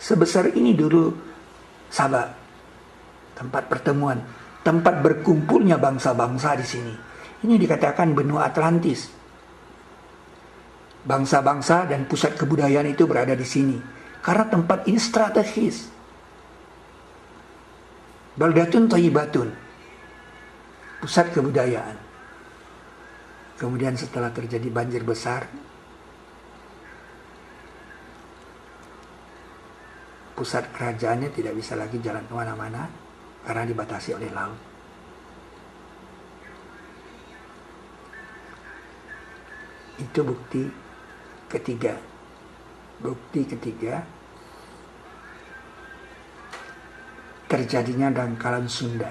Sebesar ini dulu Sabah, tempat pertemuan, tempat berkumpulnya bangsa-bangsa di sini. Ini dikatakan benua Atlantis. Bangsa-bangsa dan pusat kebudayaan itu berada di sini. Karena tempat ini strategis. Baldatun thayyibatun, pusat kebudayaan. Kemudian setelah terjadi banjir besar, pusat kerajaannya tidak bisa lagi jalan kemana-mana karena dibatasi oleh laut. Itu bukti ketiga. Bukti ketiga terjadinya dangkalan Sunda.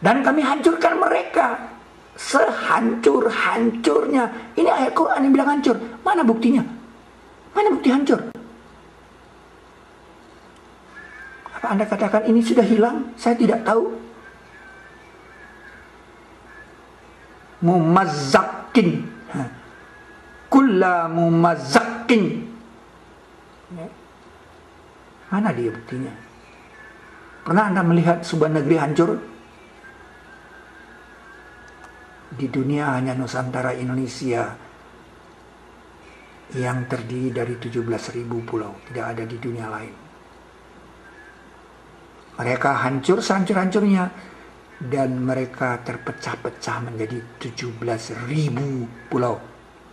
Dan kami hancurkan mereka sehancur-hancurnya. Ini ayat Quran yang bilang hancur. Mana buktinya? Mana bukti hancur? Apa Anda katakan ini sudah hilang? Saya tidak tahu. Mumazzakin, kulla mumazzakin. Mana dia buktinya? Pernah Anda melihat sebuah negeri hancur? Di dunia hanya Nusantara Indonesia yang terdiri dari 17.000 pulau. Tidak ada di dunia lain. Mereka hancur sehancur-hancurnya, dan mereka terpecah-pecah menjadi 17.000 pulau.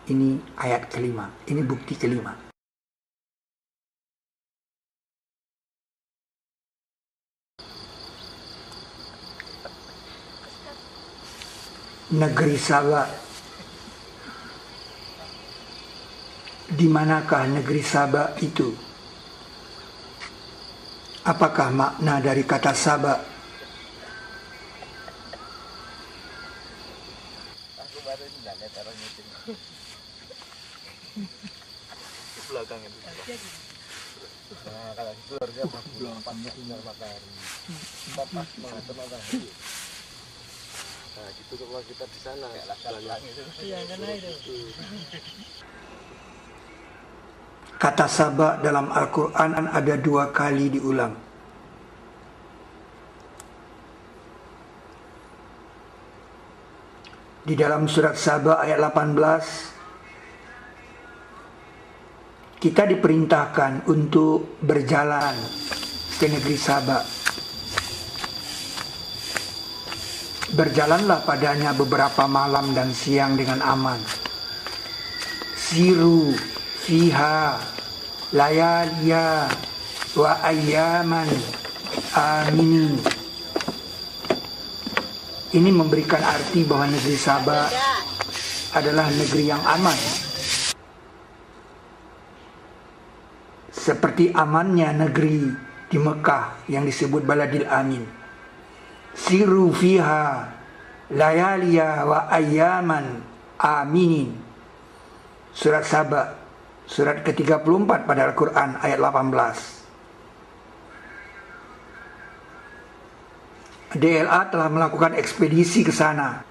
Ini ayat kelima. Ini bukti kelima. Negeri Sabah. Di manakah negeri Sabah itu? Apakah makna dari kata Sabah? Aku baru ini nggak lihat orang itu. Di belakang itu. Nah, kalau itu harusnya pas matahari. Kita pas mengatur matahari. Nah, gitu kalau kita di sana. Iya, kan itu. Kata Sabah dalam Al-Quran ada 2 kali diulang. Di dalam surat Sabah ayat 18, kita diperintahkan untuk berjalan ke negeri Sabah. Berjalanlah padanya beberapa malam dan siang dengan aman. Siru fiha layaliya wa ayyaman aminin. Ini memberikan arti bahwa negeri Sabah adalah negeri yang aman. Seperti amannya negeri di Mekah yang disebut Baladil Amin. Siru fiha layaliya wa ayyaman aminin. Surat Sabah, surat ke-34 pada Al-Quran ayat 18. DLA telah melakukan ekspedisi ke sana.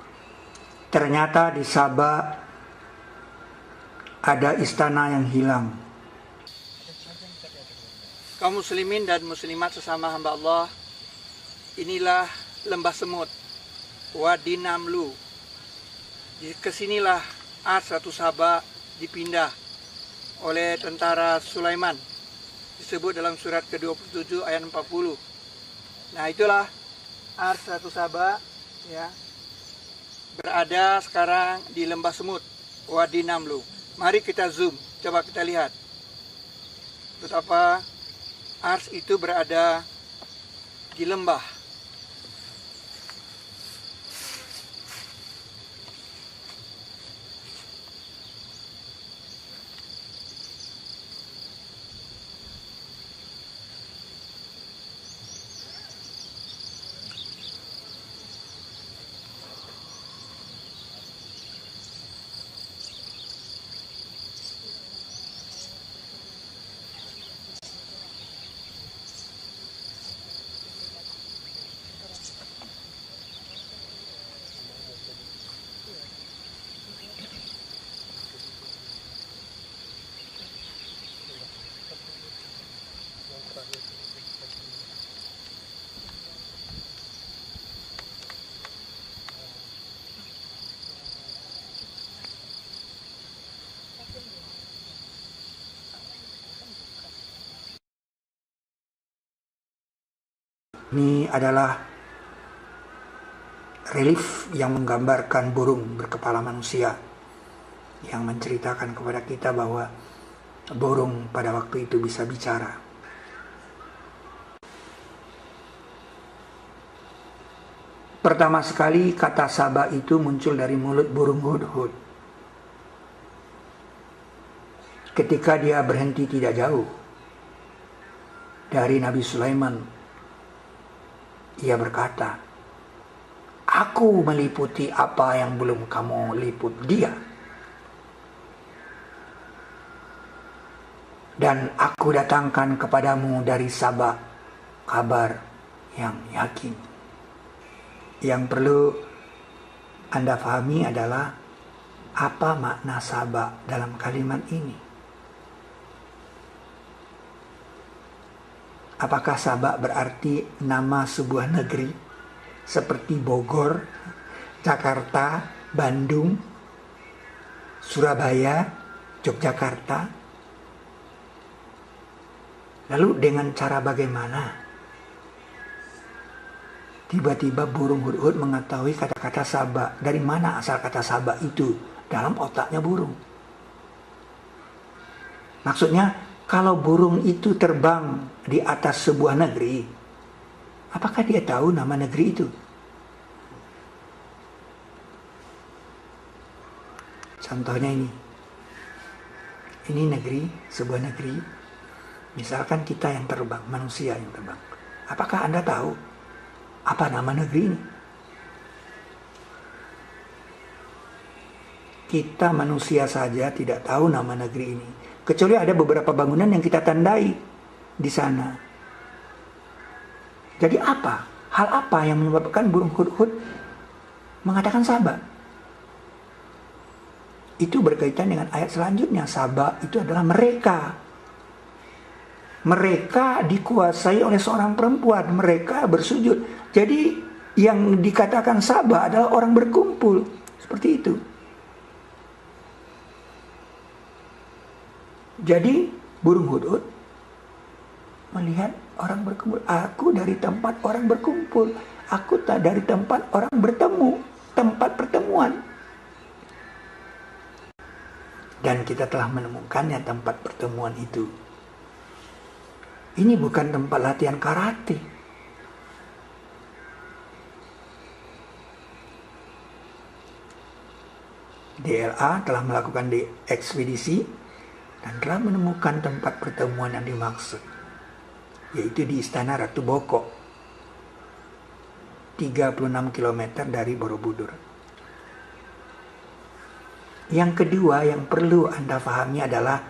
Ternyata di Sabah ada istana yang hilang. Kaum muslimin dan muslimat sesama hamba Allah, inilah lembah semut Wadi Namlu. Kesinilah Ars Ratu Sabah dipindah oleh tentara Sulaiman, disebut dalam surat ke-27 ayat 40. Nah, itulah Ars Ratu Sabah, ya, berada sekarang di lembah semut Wadi Namlu. Mari kita zoom, coba kita lihat betapa Ars itu berada di lembah. Ini adalah relief yang menggambarkan burung berkepala manusia, yang menceritakan kepada kita bahwa burung pada waktu itu bisa bicara. Pertama sekali kata Saba itu muncul dari mulut burung hudhud. Ketika dia berhenti tidak jauh dari Nabi Sulaiman, ia berkata, "Aku meliputi apa yang belum kamu liput dia. Dan aku datangkan kepadamu dari Saba kabar yang yakin." Yang perlu Anda pahami adalah apa makna Saba dalam kalimat ini. Apakah Saba berarti nama sebuah negeri seperti Bogor, Jakarta, Bandung, Surabaya, Yogyakarta? Lalu dengan cara bagaimana tiba-tiba burung hudhud mengetahui kata-kata Saba? Dari mana asal kata Saba itu dalam otaknya burung? Maksudnya, kalau burung itu terbang di atas sebuah negeri, apakah dia tahu nama negeri itu? Contohnya ini. Ini negeri, sebuah negeri. Misalkan kita yang terbang, manusia yang terbang. Apakah Anda tahu apa nama negeri ini? Kita manusia saja tidak tahu nama negeri ini, kecuali ada beberapa bangunan yang kita tandai di sana. Jadi apa? Hal apa yang menyebabkan burung hudhud mengatakan Saba? Itu berkaitan dengan ayat selanjutnya. Saba itu adalah mereka. Mereka dikuasai oleh seorang perempuan. Mereka bersujud. Jadi yang dikatakan Saba adalah orang berkumpul. Seperti itu. Jadi burung hudhud melihat orang berkumpul. Aku dari tempat orang berkumpul. Aku tak dari tempat orang bertemu. Tempat pertemuan. Dan kita telah menemukannya tempat pertemuan itu. Ini bukan tempat latihan karate. DLA telah melakukan ekspedisi dan telah menemukan tempat pertemuan yang dimaksud, yaitu di Istana Ratu Boko, 36 km dari Borobudur. Yang kedua yang perlu Anda pahami adalah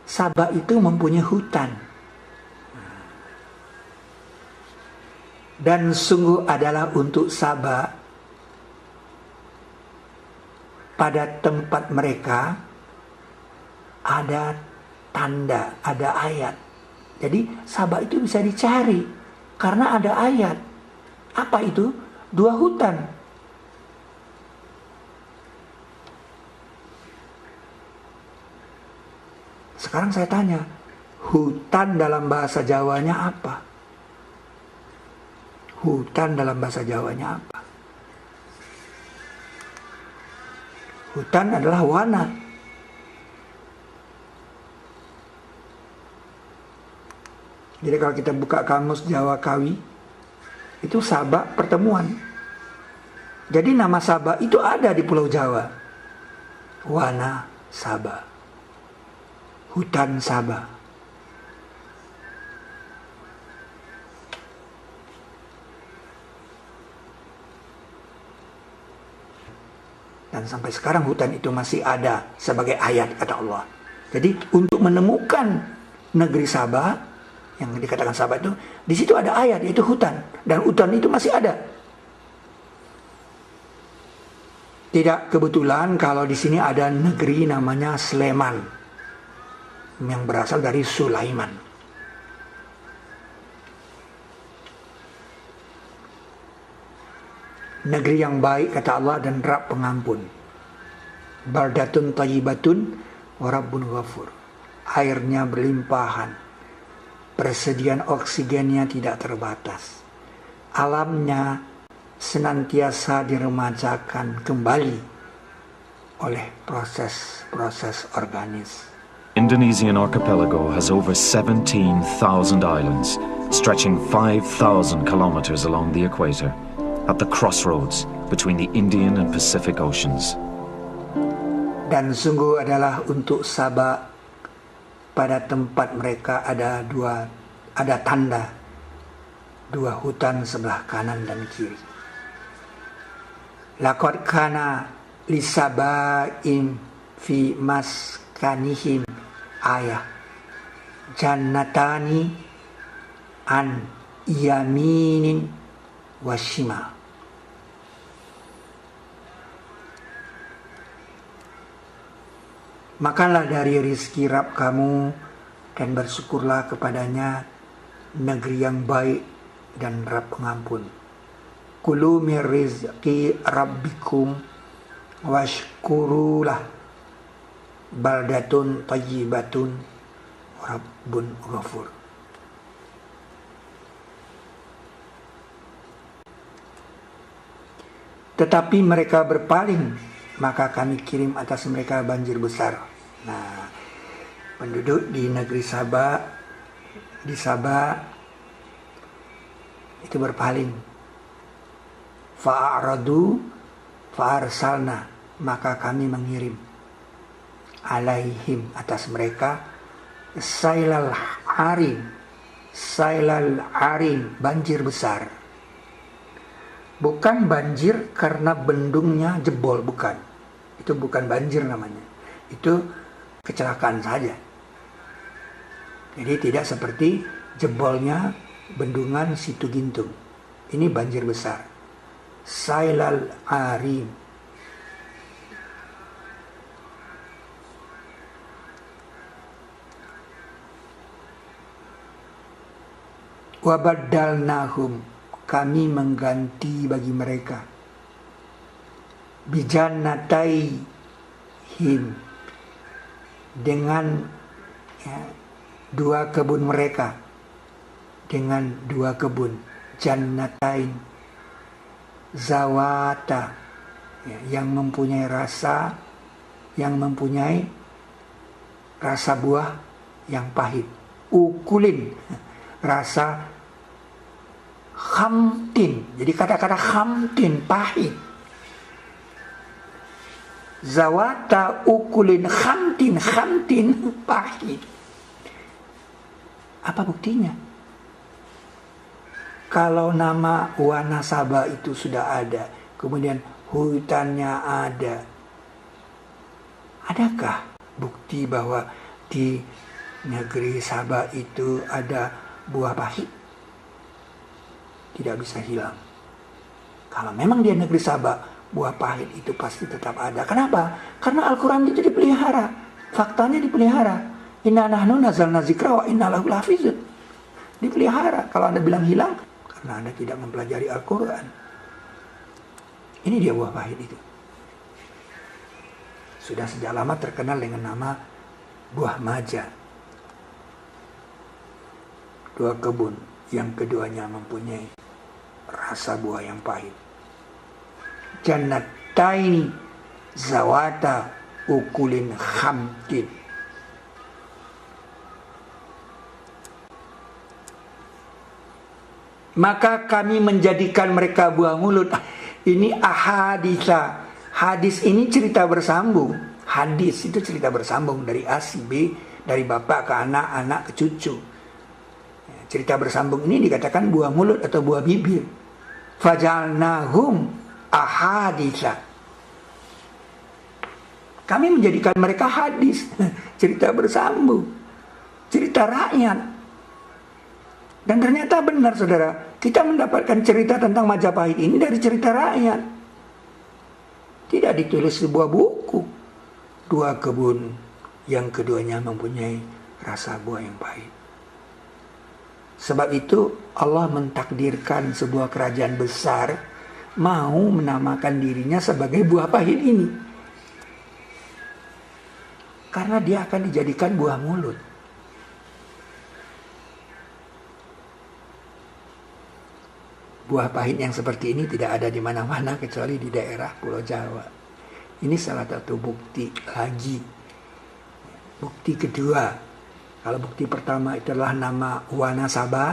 Saba itu mempunyai hutan. Dan sungguh adalah untuk Saba, pada tempat mereka ada tanda, ada ayat. Jadi Saba itu bisa dicari karena ada ayat. Apa itu? 2 hutan. Sekarang saya tanya, hutan dalam bahasa Jawanya apa? Hutan dalam bahasa Jawanya apa? Hutan adalah wana. Jadi kalau kita buka kamus Jawa Kawi, itu Saba pertemuan. Jadi nama Saba itu ada di Pulau Jawa. Wana Saba. Hutan Saba. Dan sampai sekarang hutan itu masih ada sebagai ayat kata Allah. Jadi untuk menemukan negeri Saba, yang dikatakan Saba itu, di situ ada ayat, yaitu hutan. Dan hutan itu masih ada. Tidak kebetulan kalau di sini ada negeri namanya Sleman, yang berasal dari Sulaiman. Negeri yang baik kata Allah dan Rabb pengampun. Baldatun thayyibatun wa Rabbun ghafur. Airnya berlimpahan. Persediaan oksigennya tidak terbatas. alamnya senantiasa diremajakan kembali oleh proses-proses organis. Indonesian archipelago has over 17,000 islands, stretching 5,000 kilometers along the equator, at the crossroads between the Indian and Pacific Oceans. Dan sungguh adalah untuk Sabah, pada tempat mereka ada tanda dua hutan sebelah kanan dan kiri. Laqad kana lisabaim fi maskanihim ayah jannatani an yaminin wa shimal. Makanlah dari rizki Rabb kamu dan bersyukurlah kepadanya, negeri yang baik dan Rabb pengampun. Kulu min rizqi rabbikum washkurulah baldatun tayyibatun rabbun ghafur. Tetapi mereka berpaling, maka kami kirim atas mereka banjir besar. Nah, penduduk di negeri Sabah, di Sabah itu berpaling. Fa'aradu fa'arsalna, maka kami mengirim alaihim atas mereka sailal arim, banjir besar. Bukan banjir karena bendungnya jebol, bukan. Itu bukan banjir namanya. Itu kecelakaan saja. Jadi tidak seperti jebolnya bendungan Situ Gintung. Ini banjir besar. Sailal arim. Wabadalnahum, kami mengganti bagi mereka bijannataihim, dengan dua kebun mereka, dengan dua kebun, jannatain zawata, yang mempunyai rasa buah yang pahit, ukulin, rasa khamtin. Jadi kata-kata khamtin, pahit. Zawata ukulin khamtin pahit. Apa buktinya? Kalau nama Wanasaba itu sudah ada, kemudian hutannya ada, adakah bukti bahwa di negeri Sabah itu ada buah pahit? Tidak bisa hilang. Kalau memang dia negeri Sabah, buah pahit itu pasti tetap ada. Kenapa? Karena Al-Quran itu dipelihara. Faktanya dipelihara. Inna nahnu nazalna zikra wa inna lahu lahafizun. Dipelihara. Kalau Anda bilang hilang, karena Anda tidak mempelajari Al-Quran. Ini dia buah pahit itu. Sudah sejak lama terkenal dengan nama buah maja. Dua kebun, yang keduanya mempunyai rasa buah yang pahit. Jannataini zawata ukulin khamtin. Maka kami menjadikan mereka buah mulut. Ini ahaditha. Hadis ini cerita bersambung. Hadis itu cerita bersambung dari A si B, dari bapak ke anak, anak ke cucu. Cerita bersambung ini dikatakan buah mulut atau buah bibir. Fajalnahum ahaditha. Kami menjadikan mereka hadis, cerita bersambung, cerita rakyat. Dan ternyata benar saudara, kita mendapatkan cerita tentang Majapahit ini dari cerita rakyat. Tidak ditulis sebuah buku. Dua kebun, yang keduanya mempunyai rasa buah yang pahit. Sebab itu Allah mentakdirkan sebuah kerajaan besar mau menamakan dirinya sebagai buah pahit ini. Karena dia akan dijadikan buah mulut. Buah pahit yang seperti ini tidak ada di mana-mana kecuali di daerah Pulau Jawa. Ini salah satu bukti lagi. Bukti kedua, kalau bukti pertama itu adalah nama Wanasaba,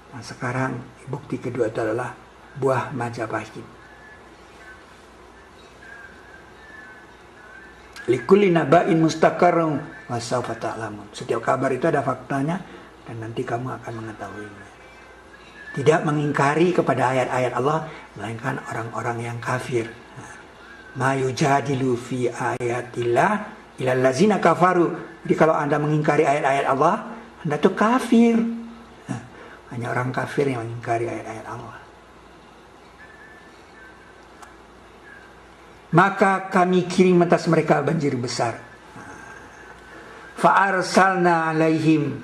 nah sekarang bukti kedua itu adalah buah Majapahit. Likulli naba'in mustaqarrun wa sawfa ta'lamun. Setiap kabar itu ada faktanya dan nanti kamu akan mengetahuinya. Tidak mengingkari kepada ayat-ayat Allah, melainkan orang-orang yang kafir. Ma yujadilu fi ayatillah ilal ladzina kafaru. Jadi kalau Anda mengingkari ayat-ayat Allah, Anda itu kafir. Hanya orang kafir yang mengingkari ayat-ayat Allah. Maka kami kirim atas mereka banjir besar. Fa'arsalna alaihim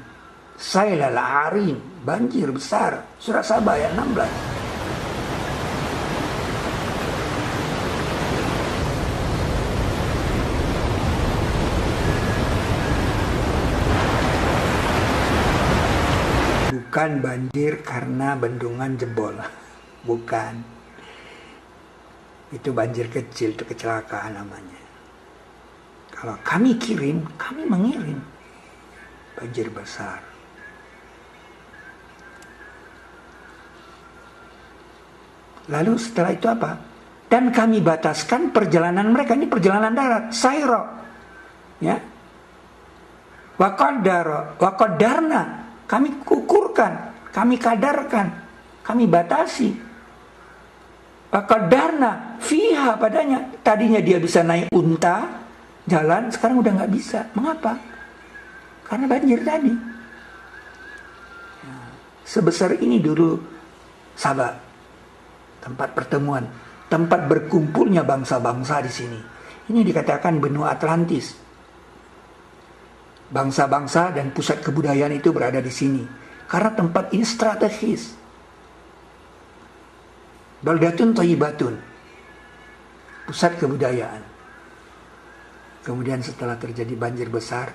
sailal arim, banjir besar. Surah Sabah ayat 16. Bukan banjir karena bendungan jebol. Bukan. Itu banjir kecil, itu kecelakaan namanya. Kalau kami kirim, kami mengirim banjir besar. Lalu setelah itu apa? Dan kami bataskan perjalanan mereka. Ini perjalanan darat, sayro. Ya. Waqadarna. Kami kukurkan, kami kadarkan, kami batasi. Waqadarna fiha padanya. Tadinya dia bisa naik unta, jalan, sekarang udah nggak bisa. Mengapa? Karena banjir tadi. Sebesar ini dulu Sabah, tempat pertemuan, tempat berkumpulnya bangsa-bangsa di sini. Ini dikatakan benua Atlantis. Bangsa-bangsa dan pusat kebudayaan itu berada di sini. Karena tempat ini strategis. Baldatun thayyibatun, pusat kebudayaan. Kemudian setelah terjadi banjir besar,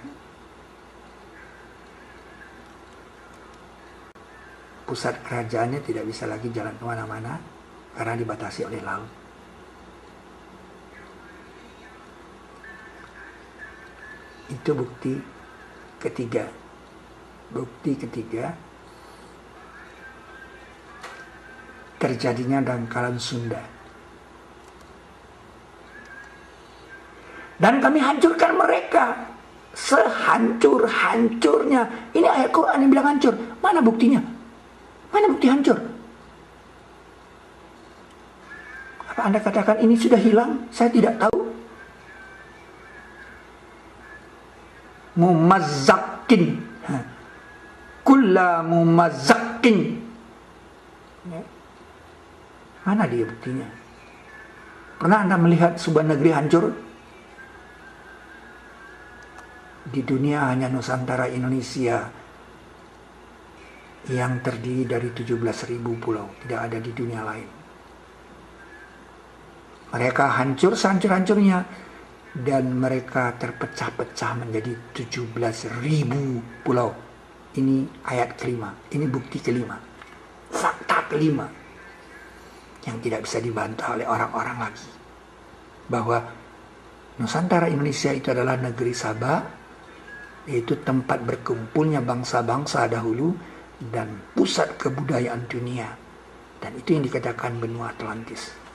pusat kerajaannya tidak bisa lagi jalan kemana-mana karena dibatasi oleh laut. Itu bukti ketiga. Bukti ketiga terjadinya dangkalan Sunda. Dan kami hancurkan mereka sehancur-hancurnya. Ini ayat Quran yang bilang hancur. Mana buktinya? Mana bukti hancur? Apa Anda katakan ini sudah hilang? Saya tidak tahu. Mumazzakin. Kulla mumazzakin. Mana dia buktinya? Pernah Anda melihat sebuah negeri hancur? Di dunia hanya Nusantara Indonesia yang terdiri dari 17.000 pulau. Tidak ada di dunia lain. Mereka hancur sehancur-hancurnya. Dan mereka terpecah-pecah menjadi 17.000 pulau. Ini ayat kelima. Ini bukti kelima. Fakta kelima. Yang tidak bisa dibantah oleh orang-orang lagi. Bahwa Nusantara Indonesia itu adalah negeri Sabah, yaitu tempat berkumpulnya bangsa-bangsa dahulu dan pusat kebudayaan dunia. Dan itu yang dikatakan benua Atlantis.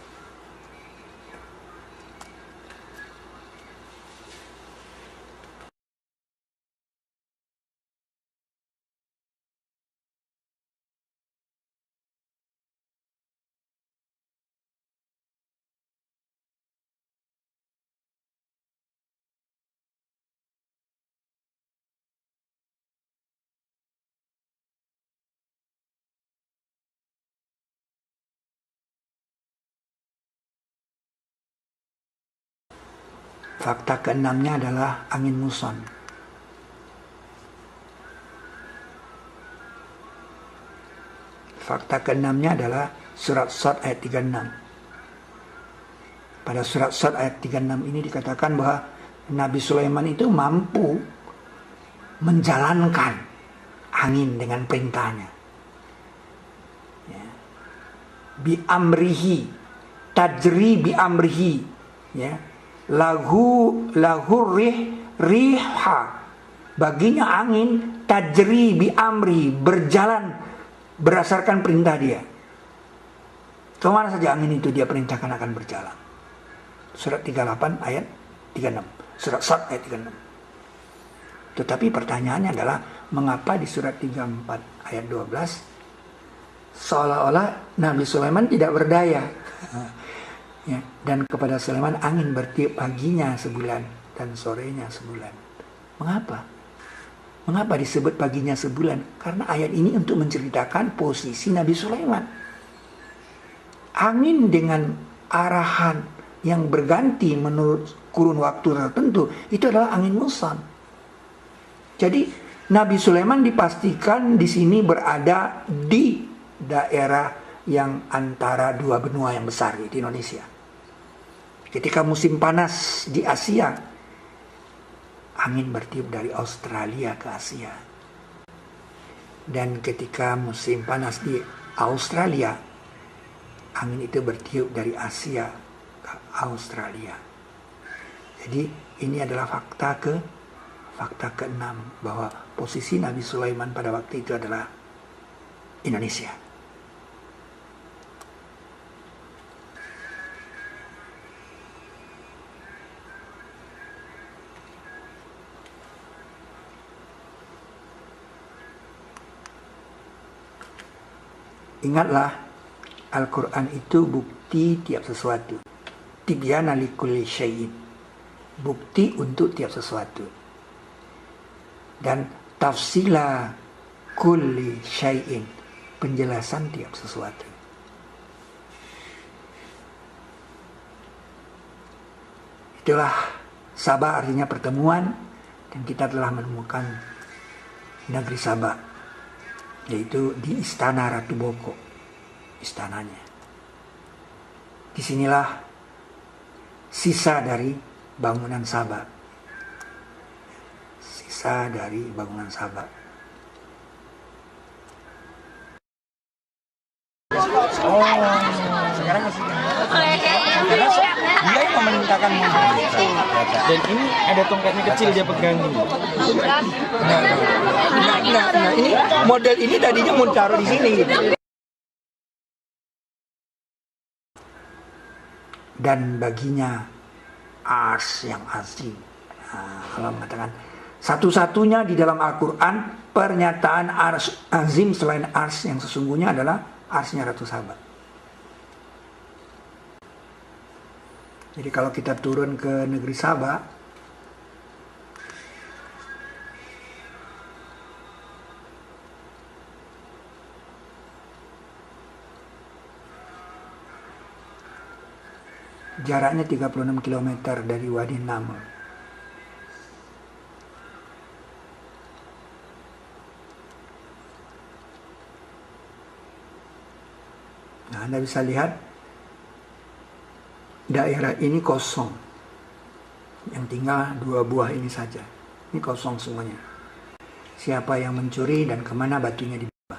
Fakta keenamnya adalah angin muson. Fakta keenamnya adalah surat Shad ayat 36. Pada surat Shad ayat 36 ini dikatakan bahwa Nabi Sulaiman itu mampu menjalankan angin dengan perintahnya. Ya. bi amrihi, tajri bi amrihi, ya. Lahu riha, baginya angin, tajri bi amri, berjalan berdasarkan perintah dia. Kemana saja angin itu dia perintahkan akan berjalan. Surat 38 ayat 36. Surat Sad ayat 36. Tetapi pertanyaannya adalah, mengapa di surat 34 ayat 12 seolah-olah Nabi Sulaiman tidak berdaya? Ya, dan kepada Sulaiman angin bertiup paginya sebulan dan sorenya sebulan. Mengapa? Mengapa disebut paginya sebulan? Karena ayat ini untuk menceritakan posisi Nabi Sulaiman. Angin dengan arahan yang berganti menurut kurun waktu tertentu, itu adalah angin muson. Jadi Nabi Sulaiman dipastikan di sini berada di daerah yang antara dua benua yang besar di Indonesia. Ketika musim panas di Asia, angin bertiup dari Australia ke Asia. Dan ketika musim panas di Australia, angin itu bertiup dari Asia ke Australia. Jadi ini adalah fakta ke-6 bahwa posisi Nabi Sulaiman pada waktu itu adalah Indonesia. Ingatlah, Al-Quran itu bukti tiap sesuatu. Tibyana likulli syai'in. Bukti untuk tiap sesuatu. Dan tafsila kulli syai'in. Penjelasan tiap sesuatu. Itulah Sabah, artinya pertemuan. Dan kita telah menemukan negeri Sabah, yaitu di Istana Ratu Boko, istananya. Disinilah sisa dari bangunan Sabah. Sisa dari bangunan Sabah. Sekarang masih karena dia yang memerintahkan itu. Dan ini ada tongkatnya kecil dia pegang ini. Nah, ini model ini tadinya mau taruh di sini gitu. Dan baginya ars yang azim. Kalau mengatakan satu-satunya di dalam Al-Quran pernyataan ars azim selain ars yang sesungguhnya adalah arsnya Ratu Sabah. Jadi kalau kita turun ke negeri Sabah, jaraknya 36 km dari Wadi Naml. Nah, Anda bisa lihat daerah ini kosong. Yang tinggal 2 buah ini saja. Ini kosong semuanya. Siapa yang mencuri dan kemana batunya dibawa.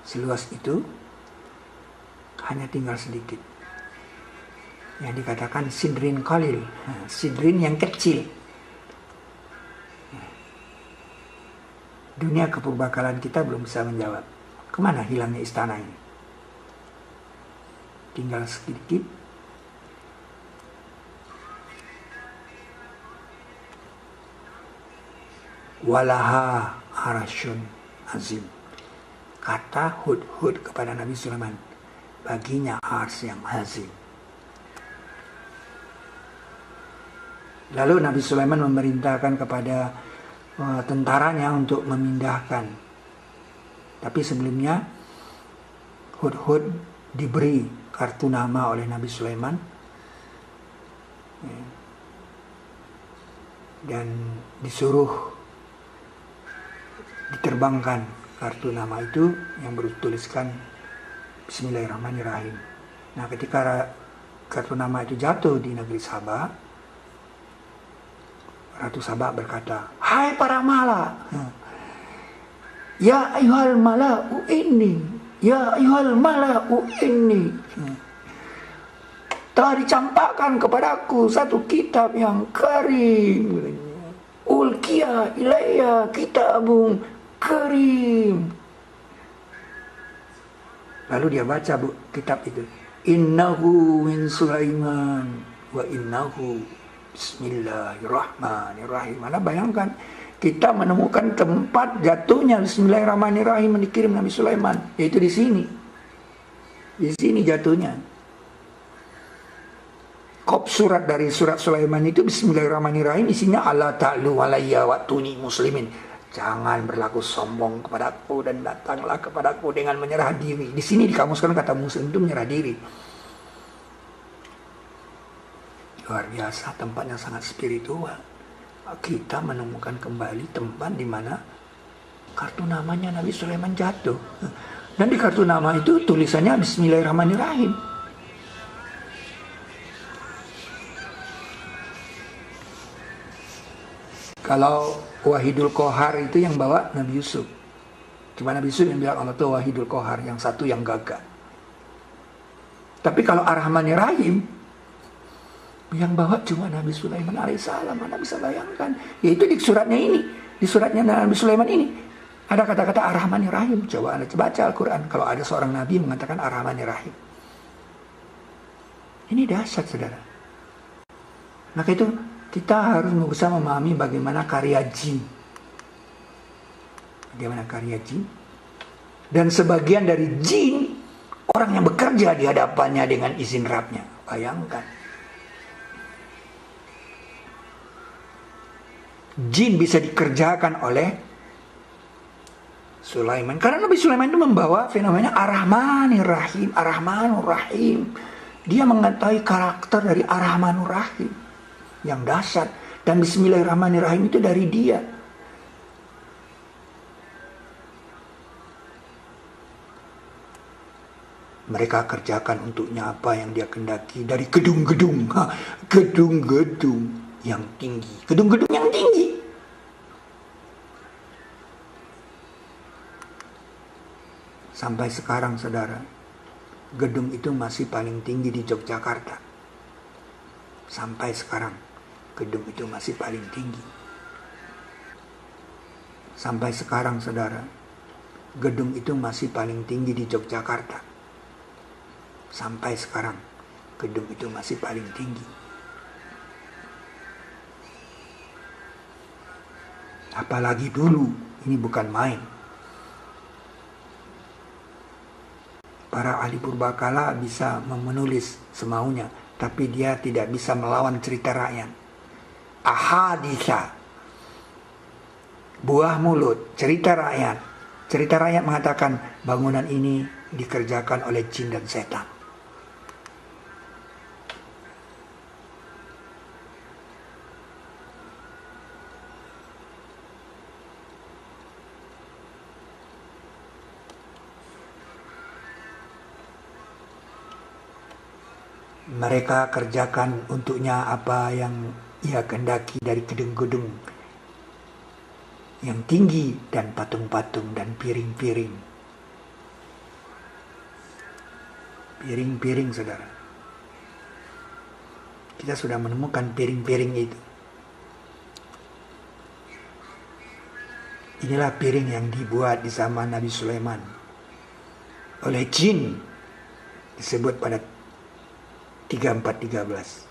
Seluas itu hanya tinggal sedikit. Yang dikatakan Sidrin Qalil, Sidrin yang kecil. Dunia kepurbakalan kita belum bisa menjawab kemana hilangnya istana ini. Tinggal sedikit. Walaha arasyun azim. Kata Hud kepada Nabi Sulaiman, baginya ars yang azim. Lalu Nabi Sulaiman memerintahkan kepada tentaranya untuk memindahkan. Tapi sebelumnya Hud diberi kartu nama oleh Nabi Sulaiman. Dan disuruh diterbangkan kartu nama itu yang bertuliskan Bismillahirrahmanirrahim. Nah, ketika kartu nama itu jatuh di negeri Sabah, Ratu Sabah berkata, "Hai para mala, ya ayuhal mala'u inni Ya ayyuhal mala'u inni, telah dicampakkan kepadaku satu kitab yang karim. Ulkiya ilayya kitabun karim. Lalu dia baca kitab itu. Innahu min Sulaiman wa innahu bismillahirrahmanirrahim. Anda bayangkan, kita menemukan tempat jatuhnya bismillahirrahmanirrahim yang dikirim Nabi Sulaiman, yaitu di sini. Di sini jatuhnya. Kop surat dari surat Sulaiman itu bismillahirrahmanirrahim, isinya ala ta'lu alayya watuni muslimin. Jangan berlaku sombong kepadaku dan datanglah kepadaku dengan menyerah diri. Di sini dikamuskan kata muslim itu menyerah diri. Luar biasa, tempatnya sangat spiritual. Kita menemukan kembali tempat di mana kartu namanya Nabi Sulaiman jatuh. Dan di kartu nama itu tulisannya bismillahirrahmanirrahim. Kalau Wahidul Qahar itu yang bawa Nabi Yusuf. Cuma Nabi Yusuf yang bilang Allah itu Wahidul Qahar, yang satu yang gagah. Tapi kalau Ar-Rahmanir-Rahim, yang bawa cuma Nabi Sulaiman alaihissalam. Anda bisa bayangkan, yaitu di suratnya ini, di suratnya Nabi Sulaiman ini ada kata-kata Ar-Rahmanir-Rahim. Coba Anda baca Al-Quran, kalau ada seorang Nabi mengatakan Ar-Rahmanir-Rahim. Ini dahsyat, saudara. Maka itu kita harus berusaha memahami bagaimana karya jin. Bagaimana karya jin. Dan sebagian dari jin, orang yang bekerja di hadapannya dengan izin Rabbnya. Bayangkan. Jin bisa dikerjakan oleh Sulaiman. Karena Nabi Sulaiman itu membawa fenomena Ar-Rahmanir-Rahim. Ar-Rahmanur-Rahim. Dia mengetahui karakter dari Ar-Rahmanur-Rahim yang dahsyat, dan bismillahirrahmanirrahim itu dari dia. Mereka kerjakan untuknya apa yang dia kendaki dari gedung-gedung, gedung-gedung yang tinggi, gedung-gedung yang tinggi. Sampai sekarang, saudara, gedung itu masih paling tinggi di Yogyakarta. Sampai sekarang gedung itu masih paling tinggi. Sampai sekarang, saudara, gedung itu masih paling tinggi di Yogyakarta. Sampai sekarang gedung itu masih paling tinggi. Apalagi dulu, ini bukan main. Para ahli purbakala bisa menulis semaunya, tapi dia tidak bisa melawan cerita rakyat. Ahaditha, buah mulut, cerita rakyat. Cerita rakyat mengatakan bangunan ini dikerjakan oleh jin dan setan. Mereka kerjakan untuknya apa yang ia kehendaki dari gedung-gedung yang tinggi dan patung-patung dan piring-piring. Piring-piring, saudara. Kita sudah menemukan piring-piring itu. Inilah piring yang dibuat di zaman Nabi Sulaiman oleh jin, disebut pada 3413.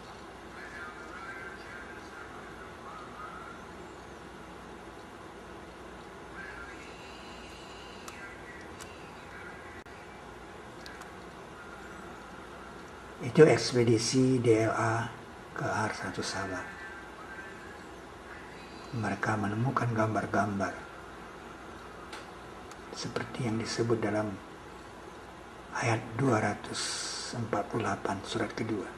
Itu ekspedisi DLA ke R1 Sabah. Mereka menemukan gambar-gambar seperti yang disebut dalam ayat 248 surat kedua.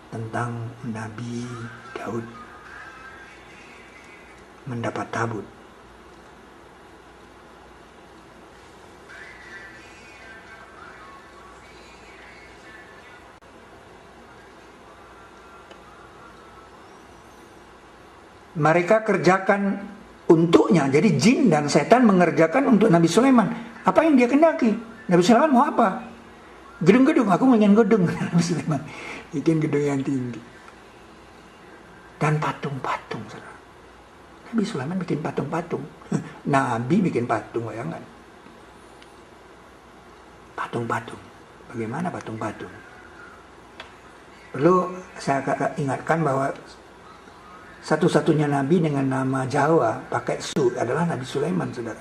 Tentang Nabi Daud mendapat tabut. Mereka kerjakan untuknya. Jadi jin dan setan mengerjakan untuk Nabi Sulaiman apa yang dia kendaki. Nabi Sulaiman mau apa? Gedung-gedung, aku ingin gedung. Nabi Sulaiman bikin gedung yang tinggi. Dan patung-patung. Nabi Sulaiman bikin patung-patung. Nabi bikin patung, bayangkan. Patung-patung. Bagaimana patung-patung? Perlu saya ingatkan bahwa satu-satunya Nabi dengan nama Jawa pakai Su adalah Nabi Sulaiman, saudara.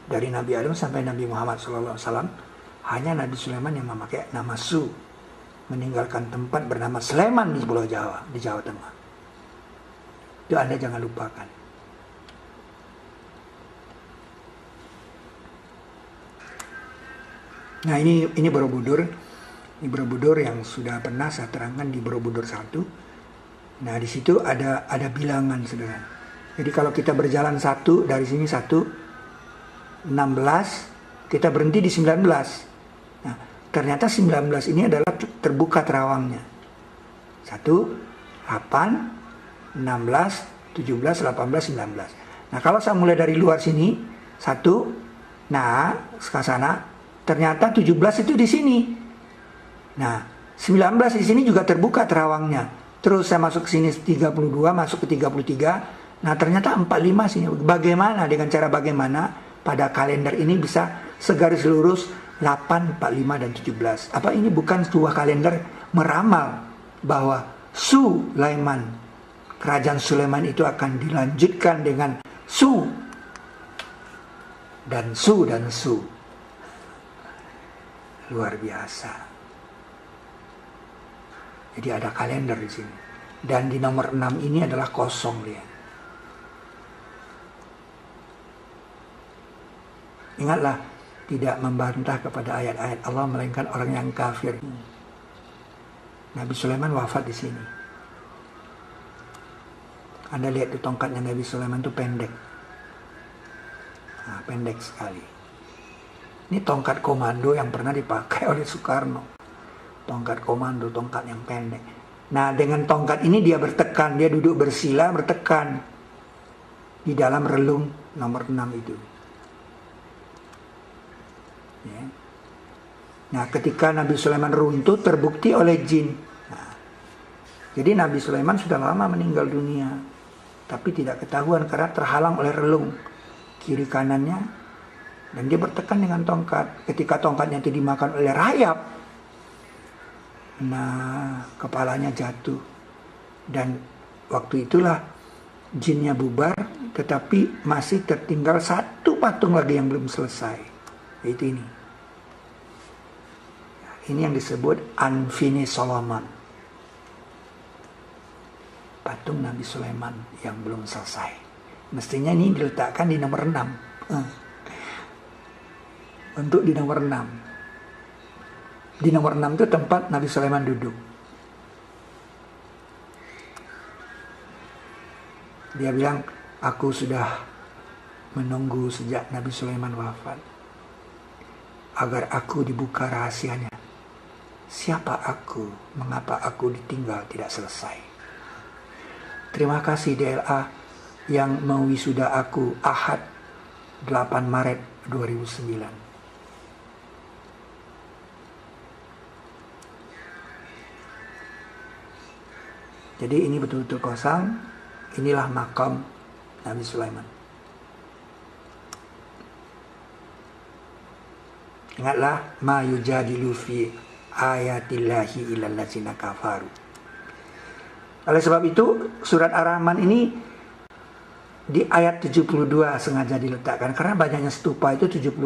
Dari Nabi Adam sampai Nabi Muhammad SAW, hanya Nabi Sulaiman yang memakai nama Su, meninggalkan tempat bernama Sleman di Pulau Jawa, di Jawa Tengah. Itu Anda jangan lupakan. Nah ini Borobudur. Ini Borobudur yang sudah pernah saya terangkan di Borobudur 1. Nah di situ ada bilangan, saudara. Jadi kalau kita berjalan dari sini 16, kita berhenti di 19. Nah ternyata 19 ini adalah terbuka terawangnya. 1, 8, 16, 17, 18, 19. Nah kalau saya mulai dari luar sini 1, nah ke sana, ternyata 17 itu di sini. Nah 19 di sini juga terbuka terawangnya. Terus saya masuk ke sini 32, masuk ke 33. Nah ternyata 45 sini. Bagaimana, dengan cara bagaimana pada kalender ini bisa segaris lurus 8, 45 dan 17. Apa ini bukan sebuah kalender meramal bahwa Sulaiman, kerajaan Sulaiman itu akan dilanjutkan dengan Su dan Su dan Su. Luar biasa. Jadi ada kalender di sini. Dan di nomor 6 ini adalah kosong, lihat. Ingatlah, tidak membantah kepada ayat-ayat Allah melainkan orang yang kafir. Nabi Sulaiman wafat di sini. Anda lihat di tongkatnya Nabi Sulaiman itu pendek. Nah, pendek sekali. Ini tongkat komando yang pernah dipakai oleh Soekarno. Tongkat komando, tongkat yang pendek. Nah dengan tongkat ini dia bertekan, dia duduk bersila bertekan di dalam relung nomor 6 itu. Ya. Nah ketika Nabi Sulaiman runtuh terbukti oleh jin. Nah, jadi Nabi Sulaiman sudah lama meninggal dunia, tapi tidak ketahuan karena terhalang oleh relung kiri kanannya, dan dia bertekan dengan tongkat. Ketika tongkatnya itu dimakan oleh rayap, nah kepalanya jatuh, dan waktu itulah jinnya bubar, tetapi masih tertinggal satu patung lagi yang belum selesai, yaitu ini. Ini yang disebut Unfinished Solomon, patung Nabi Sulaiman yang belum selesai. Mestinya ini diletakkan di nomor 6. Untuk di nomor 6. Di nomor 6 itu tempat Nabi Sulaiman duduk. Dia bilang, aku sudah menunggu sejak Nabi Sulaiman wafat, agar aku dibuka rahasianya. Siapa aku? Mengapa aku ditinggal tidak selesai? Terima kasih DLA yang mewisuda aku Ahad 8 Maret 2009. Jadi ini betul-betul kosong. Inilah makam Nabi Sulaiman. Ingatlah, ma yujadilu fi ayatillahi illal ladzina kafaru. Oleh sebab itu surat Ar-Rahman ini di ayat 72 sengaja diletakkan karena banyaknya stupa itu 72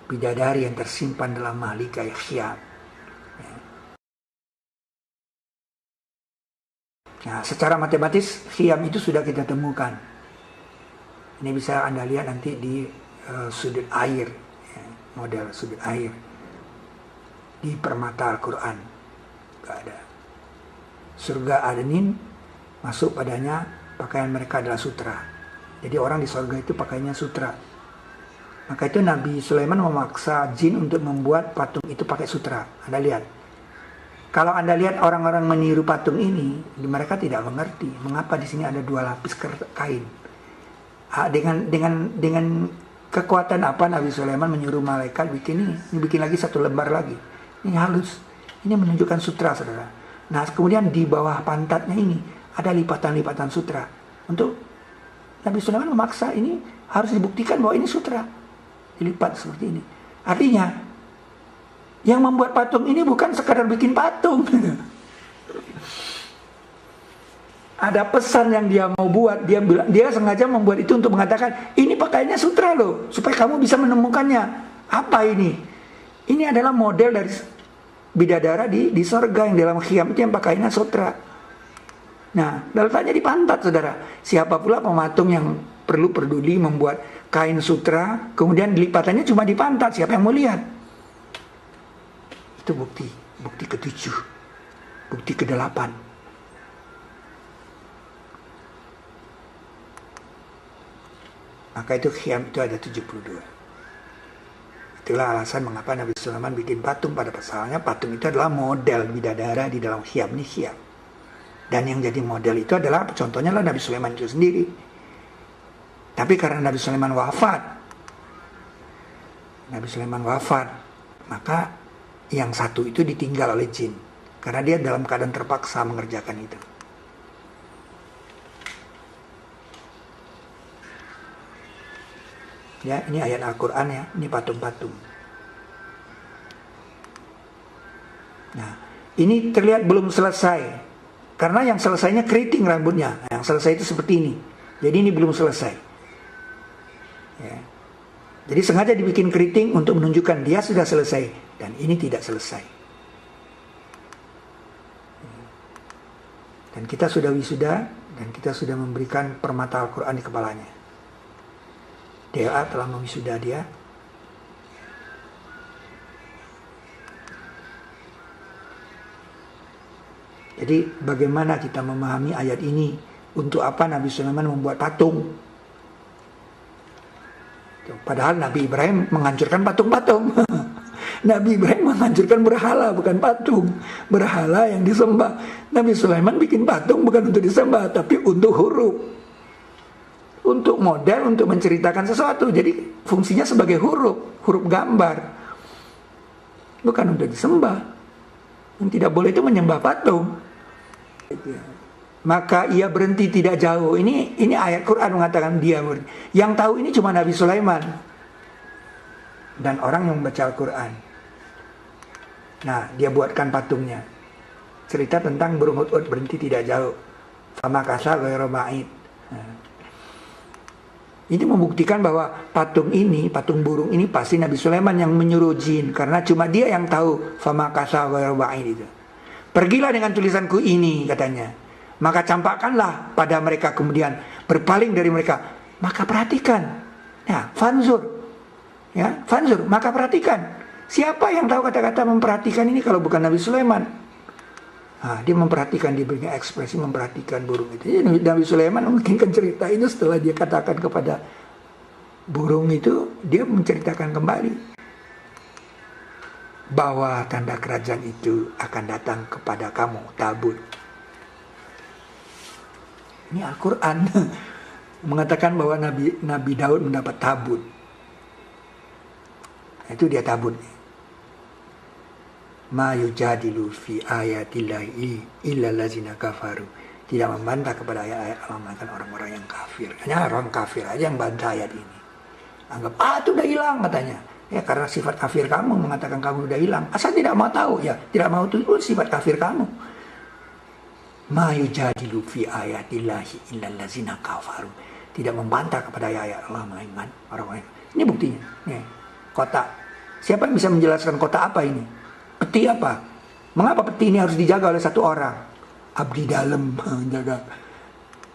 bidadari yang tersimpan dalam Mahlika Khiyam. Nah, secara matematis Khiyam itu sudah kita temukan. Ini bisa Anda lihat nanti di sudut air, ya, model sudut air di permata Al-Quran. Gak ada. Surga Adenin, masuk padanya pakaian mereka adalah sutra. Jadi orang di surga itu pakainya sutra. Maka itu Nabi Sulaiman memaksa jin untuk membuat patung itu pakai sutra. Anda lihat. Kalau Anda lihat orang-orang meniru patung ini, mereka tidak mengerti mengapa di sini ada 2 lapis kain. Dengan kekuatan apa Nabi Sulaiman menyuruh malaikat bikin ini bikin lagi satu lembar lagi. Ini halus. Ini menunjukkan sutra, saudara. Nah, kemudian di bawah pantatnya ini ada lipatan-lipatan sutra. Untuk Nabi Sulaiman memaksa ini harus dibuktikan bahwa ini sutra. Dilipat seperti ini. Artinya, yang membuat patung ini bukan sekadar bikin patung. Ada pesan yang dia mau buat. Dia sengaja membuat itu untuk mengatakan, ini pakaiannya sutra loh, supaya kamu bisa menemukannya. Apa ini? Ini adalah model dari bidadara di sorga yang dalam khiyam itu yang pakaiannya sutra. Nah, letaknya di pantat, saudara. Siapa pula pematung yang perlu peduli membuat kain sutra, kemudian lipatannya cuma di pantat? Siapa yang mau lihat? Itu bukti ke-7, bukti ke-8. Maka itu khiyam itu ada 72. Itulah alasan mengapa Nabi Sulaiman bikin patung. Pada pasalnya patung itu adalah model bidadara di dalam khiyam, ini khiyam. Dan yang jadi model itu adalah, contohnya lah Nabi Sulaiman itu sendiri. Tapi karena Nabi Sulaiman wafat, maka yang satu itu ditinggal oleh jin. Karena dia dalam keadaan terpaksa mengerjakan itu. Ya, ini ayat Al-Quran ya, ini patung-patung. Nah, ini terlihat belum selesai. Karena yang selesainya keriting rambutnya. Yang selesai itu seperti ini. Jadi ini belum selesai. Ya. Jadi sengaja dibikin keriting untuk menunjukkan dia sudah selesai. Dan ini tidak selesai. Dan kita sudah wisuda. Dan kita sudah memberikan permata Al-Quran di kepalanya. DLA telah mewisuda dia. Jadi bagaimana kita memahami ayat ini? Untuk apa Nabi Sulaiman membuat patung? Padahal Nabi Ibrahim menghancurkan patung-patung. Nabi Ibrahim menghancurkan berhala, bukan patung. Berhala yang disembah. Nabi Sulaiman bikin patung bukan untuk disembah, tapi untuk huruf. Untuk model, untuk menceritakan sesuatu. Jadi fungsinya sebagai huruf gambar. Bukan untuk disembah. Yang tidak boleh itu menyembah patung. Maka ia berhenti tidak jauh. Ini ayat Quran mengatakan dia berhenti. Yang tahu ini cuma Nabi Sulaiman dan orang yang membaca Al-Quran. Nah, dia buatkan patungnya. Cerita tentang burung hudhud berhenti tidak jauh. Fama kasa ghairu ba'id. Ini membuktikan bahwa patung burung ini pasti Nabi Sulaiman yang menyuruh jin. Karena cuma dia yang tahu fama kasa ghairu ba'id itu. Pergilah dengan tulisanku ini, katanya. Maka campakkanlah pada mereka, kemudian berpaling dari mereka. Maka perhatikan. Ya, fanzur. Ya, fanzur. Maka perhatikan. Siapa yang tahu kata-kata memperhatikan ini kalau bukan Nabi Sulaiman? Nah, dia memperhatikan, dia berikan ekspresi memperhatikan burung itu. Jadi Nabi Sulaiman membikinkan cerita itu setelah dia katakan kepada burung itu, dia menceritakan kembali bahwa tanda kerajaan itu akan datang kepada kamu, tabut. Ini Al-Quran mengatakan bahwa Nabi Daud mendapat tabut. Itu dia tabutnya. Ma yujadilu fi ayatillahi illa allazina kafaru. Tidak membantah kepada ayat-ayat Allah, melainkan orang-orang yang kafir. Hanya orang kafir aja yang bantah ayat ini. Anggap, itu udah hilang katanya. Ya, karena sifat kafir kamu mengatakan kamu udah hilang. Asal tidak mau tahu, ya tidak mau tahu sifat kafir kamu. Ma yujadilu fi ayatillahi illa allazina kafaru. Tidak membantah kepada ayat Allah, melainkan orang-orang. Ini buktinya. Nih, kotak. Siapa yang bisa menjelaskan kotak apa ini? Peti apa? Mengapa peti ini harus dijaga oleh satu orang? Abdi dalam menjaga.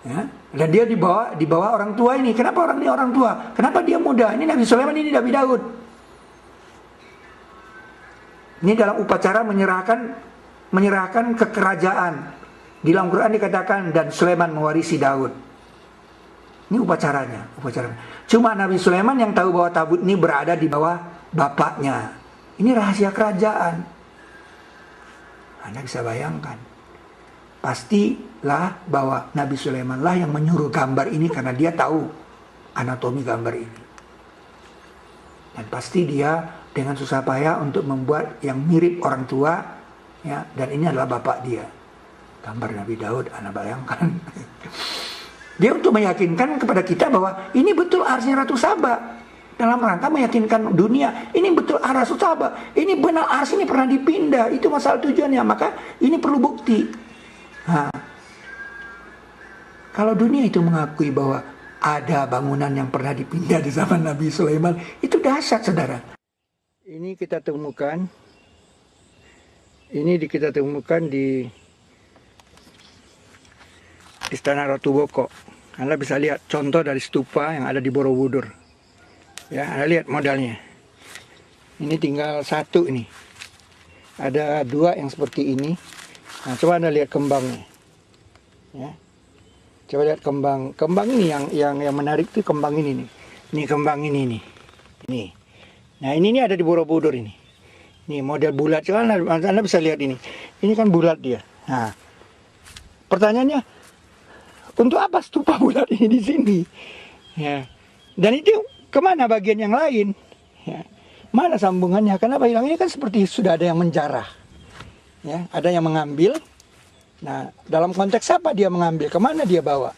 Ya? Dan dia dibawa orang tua ini. Kenapa orang ini orang tua? Kenapa dia muda? Ini Nabi Sulaiman, ini Nabi Daud. Ini dalam upacara menyerahkan kekerajaan. Di dalam Quran dikatakan dan Sulaiman mewarisi Daud. Ini upacaranya. Cuma Nabi Sulaiman yang tahu bahwa tabut ini berada di bawah bapaknya. Ini rahasia kerajaan. Anda bisa bayangkan. Pastilah bahwa Nabi Sulaiman lah yang menyuruh gambar ini karena dia tahu anatomi gambar ini. Dan pasti dia dengan susah payah untuk membuat yang mirip orang tua, ya, dan ini adalah bapak dia. Gambar Nabi Daud, Anda bayangkan. Dia untuk meyakinkan kepada kita bahwa ini betul arsnya Ratu Saba. Dalam rangka meyakinkan dunia, ini betul ars Ratu Saba. Ini benar ars ini pernah dipindah. Itu masalah tujuannya. Maka ini perlu bukti. Nah, kalau dunia itu mengakui bahwa ada bangunan yang pernah dipindah di zaman Nabi Sulaiman, itu dahsyat, saudara. Ini kita temukan. Kita temukan di Istana Ratu Boko. Anda bisa lihat contoh dari stupa yang ada di Borobudur. Ya, Anda lihat modelnya. Ini tinggal satu ini. Ada dua yang seperti ini. Nah, coba Anda lihat kembangnya. Ya. Coba lihat kembang. Kembang ini yang menarik itu kembang ini nih. Ini kembang ini nih. Ini. Nah, ini ada di Borobudur ini. Ini model bulat. Coba Anda bisa lihat ini. Ini kan bulat dia. Nah, pertanyaannya, untuk apa stupa bulat ini di sini? Ya. Dan itu kemana bagian yang lain? Ya. Mana sambungannya? Kenapa hilang? Ini kan seperti sudah ada yang menjarah. Ya, ada yang mengambil. Nah, dalam konteks apa dia mengambil? Kemana dia bawa?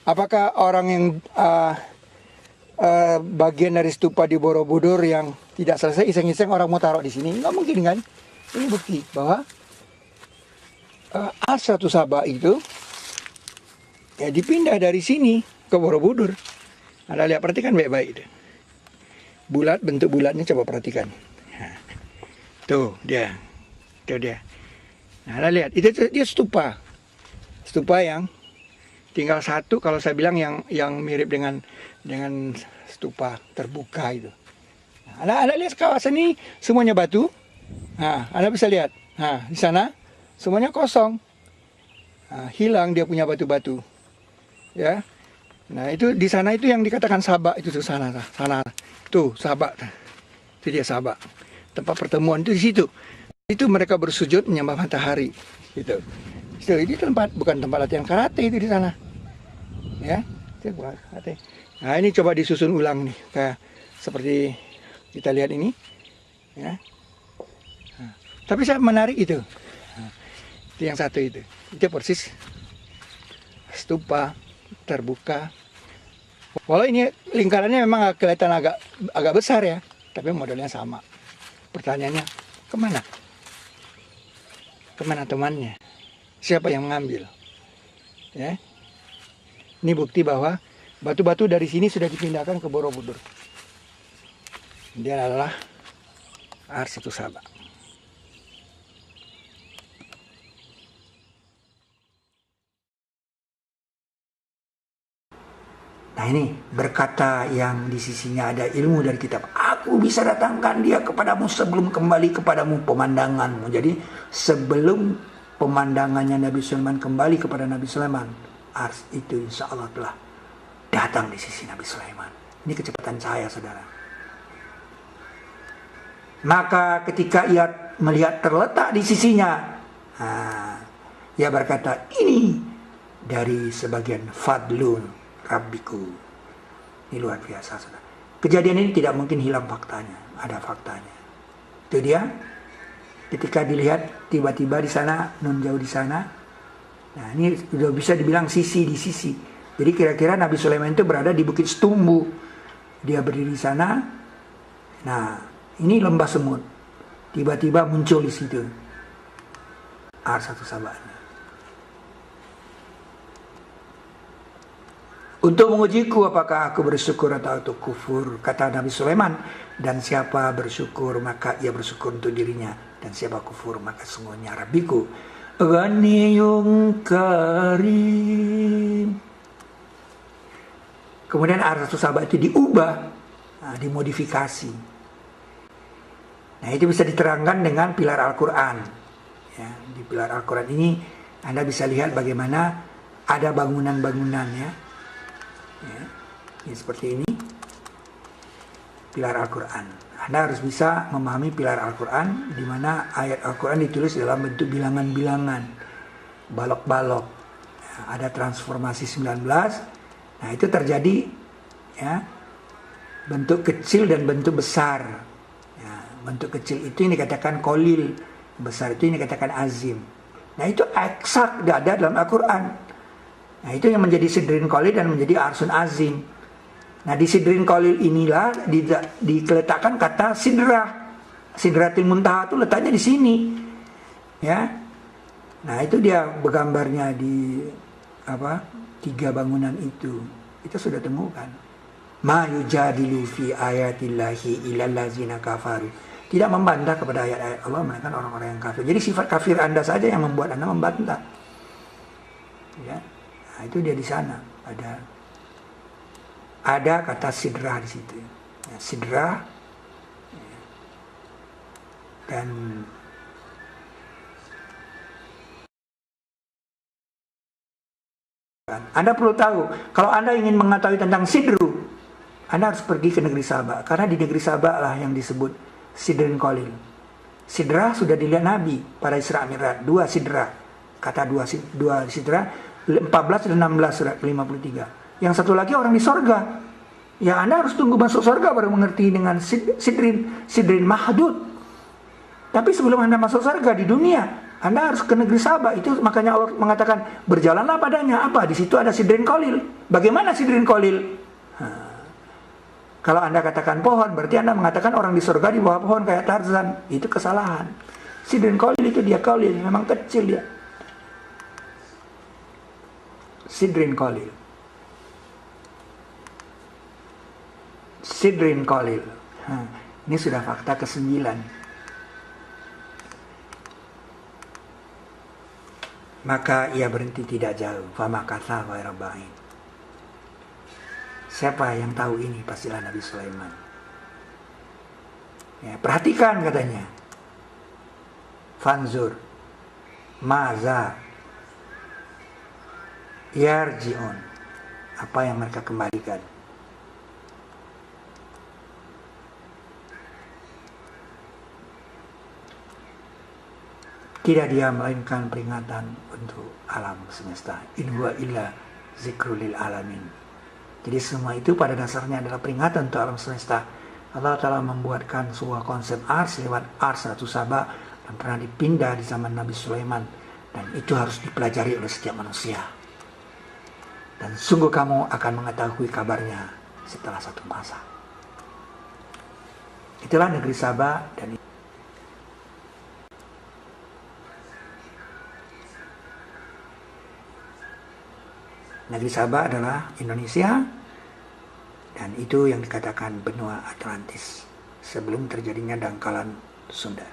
Apakah orang yang bagian dari stupa di Borobudur yang tidak selesai iseng-iseng orang mau taruh di sini? Nggak mungkin kan? Ini bukti bahwa ars Ratu Saba itu ya dipindah dari sini ke Borobudur. Anda lihat, perhatikan baik-baik itu. Bulat, bentuk bulatnya coba perhatikan. Nah, tuh dia. Nah, Anda lihat, itu dia stupa. Stupa yang tinggal satu, kalau saya bilang yang mirip dengan stupa terbuka itu. Nah, Anda lihat kawasan ini semuanya batu. Nah, Anda bisa lihat. Nah, di sana semuanya kosong. Nah, hilang dia punya batu-batu. Ya, nah itu di sana itu yang dikatakan Sabak itu tuh sana tuh Sabak, itu dia Sabak, tempat pertemuan itu di situ. Itu mereka bersujud menyembah matahari, gitu. Itu tempat bukan tempat latihan karate itu di sana, ya. Itu bukan karate. Nah ini coba disusun ulang nih, kayak seperti kita lihat ini, ya. Nah, tapi saya menarik itu, itu yang satu itu persis stupa terbuka. Walau ini lingkarannya memang kelihatan agak besar ya, tapi modelnya sama. Pertanyaannya, kemana? Kemana temannya? Siapa yang mengambil? Ya, ini bukti bahwa batu-batu dari sini sudah dipindahkan ke Borobudur. Dia adalah ars Ratu Saba. Nah ini berkata yang di sisinya ada ilmu dari kitab. Aku bisa datangkan dia kepadamu sebelum kembali kepadamu pemandanganmu. Jadi sebelum pemandangannya Nabi Sulaiman kembali kepada Nabi Sulaiman, ars itu insya Allah telah datang di sisi Nabi Sulaiman. Ini kecepatan cahaya, saudara. Maka ketika ia melihat terletak di sisinya, ia berkata, ini dari sebagian fadlun Rabbiku. Ini luar biasa, saudara. Kejadian ini tidak mungkin hilang faktanya. Ada faktanya. Itu dia. Ketika dilihat tiba-tiba di sana, nun jauh di sana. Nah ini sudah bisa dibilang sisi di sisi. Jadi kira-kira Nabi Sulaiman itu berada di Bukit Setumbu. Dia berdiri di sana. Nah ini lembah semut. Tiba-tiba muncul di situ ars Ratu Saba. Untuk mengujiku apakah aku bersyukur atau kufur, kata Nabi Sulaiman. Dan siapa bersyukur maka ia bersyukur untuk dirinya, dan siapa kufur maka sungguhnya Rabbiku Ghaniyun Karim. Kemudian ars Ratu Saba itu diubah, dimodifikasi. Nah itu bisa diterangkan dengan pilar Al-Quran. Ya, di pilar Al-Quran ini Anda bisa lihat bagaimana ada bangunan-bangunannya. Ya, ini seperti ini pilar Al-Quran. Anda harus bisa memahami pilar Al-Quran, di mana ayat Al-Quran ditulis dalam bentuk bilangan-bilangan, balok-balok. Ya, ada transformasi 19. Nah itu terjadi ya, bentuk kecil dan bentuk besar. Ya, bentuk kecil itu yang dikatakan kolil, besar itu yang dikatakan azim. Nah itu eksak tidak ada dalam Al-Quran. Nah itu yang menjadi sidrin kolil dan menjadi arsun azim. Nah di sidrin kolil inilah diletakkan kata sidrah. Sidratil muntaha itu letaknya di sini. Ya. Nah itu dia bergambarnya di tiga bangunan itu. Kita sudah temukan. Ma yujadilu fi ayatillahi illal ladzina kafaru. Tidak membantah kepada ayat-ayat Allah, melainkan orang-orang yang kafir. Jadi sifat kafir Anda saja yang membuat Anda membantah. Ya. Nah, itu dia di sana. Ada kata sidrah di situ. Ya, sidrah. Ya. Dan Anda perlu tahu, kalau Anda ingin mengetahui tentang sidru, Anda harus pergi ke negeri Sabak. Karena di negeri Sabak lah yang disebut Sidrin Kolil. Sidrah sudah dilihat Nabi pada Isra Mi'raj. 2 sidrah. Kata 2 sidrah 14 dan 16 surat 53. Yang satu lagi orang di sorga. Ya Anda harus tunggu masuk sorga baru mengerti dengan Sidrin Mahdud. Tapi sebelum Anda masuk sorga di dunia, Anda harus ke negeri Sabak. Itu makanya Allah mengatakan berjalanlah padanya. Apa? Di situ ada Sidrin Kolil. Bagaimana Sidrin Kolil? Kalau Anda katakan pohon, berarti Anda mengatakan orang di surga di bawah pohon kayak Tarzan. Itu kesalahan. Sidrin Kolil itu dia kolil, memang kecil dia. Sidrin Kolil. Sidrin Kolil. Ini sudah fakta ke-9. Maka ia berhenti tidak jauh. Famakatha ghairu ba'id. Siapa yang tahu ini? Pastilah Nabi Sulaiman. Ya, perhatikan katanya. Fanzur. Maza. Yarji'un. Apa yang mereka kembalikan. Tidak dia melainkan peringatan untuk alam semesta. In huwa illa zikrul lil alamin. Jadi semua itu pada dasarnya adalah peringatan untuk alam semesta. Allah Ta'ala membuatkan sebuah konsep ars lewat ars Ratu Saba dan pernah dipindah di zaman Nabi Sulaiman. Dan itu harus dipelajari oleh setiap manusia. Dan sungguh kamu akan mengetahui kabarnya setelah satu masa. Itulah negeri Saba dan negeri Sabah adalah Indonesia, dan itu yang dikatakan benua Atlantis sebelum terjadinya dangkalan Sunda.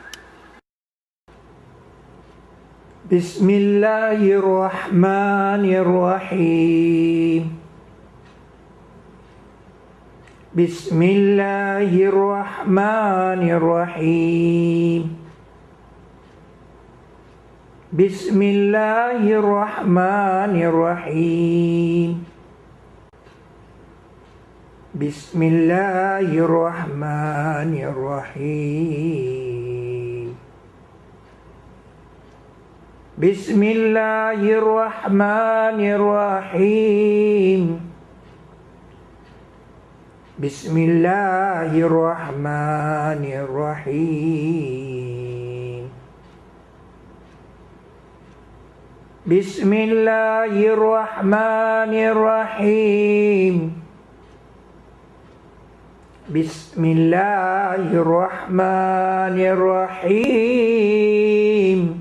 Bismillahirrahmanirrahim. Bismillahirrahmanirrahim. Bismillahirrahmanirrahim. Bismillahirrahmanirrahim. Bismillahirrahmanirrahim. Bismillahirrahmanirrahim. Bismillahirrahmanirrahim.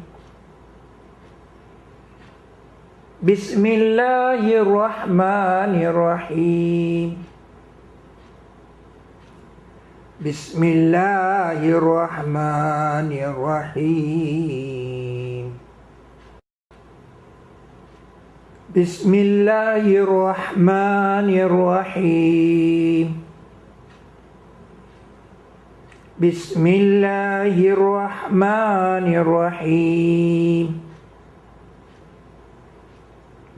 Bismillahirrahmanirrahim. Bismillahirrahmanirrahim. Bismillahirrahmanirrahim. Bismillahirrahmanirrahim.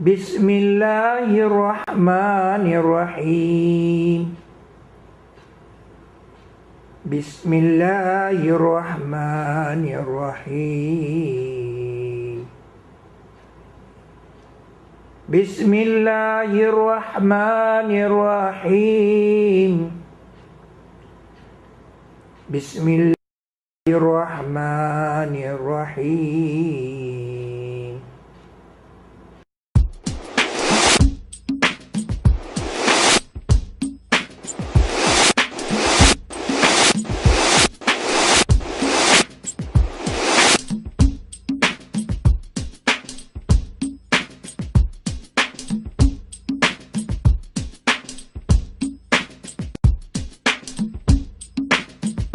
Bismillahirrahmanirrahim. Bismillahirrahmanirrahim. Bismillahirrahmanirrahim. Bismillahirrahmanirrahim. Bismillahirrahmanirrahim.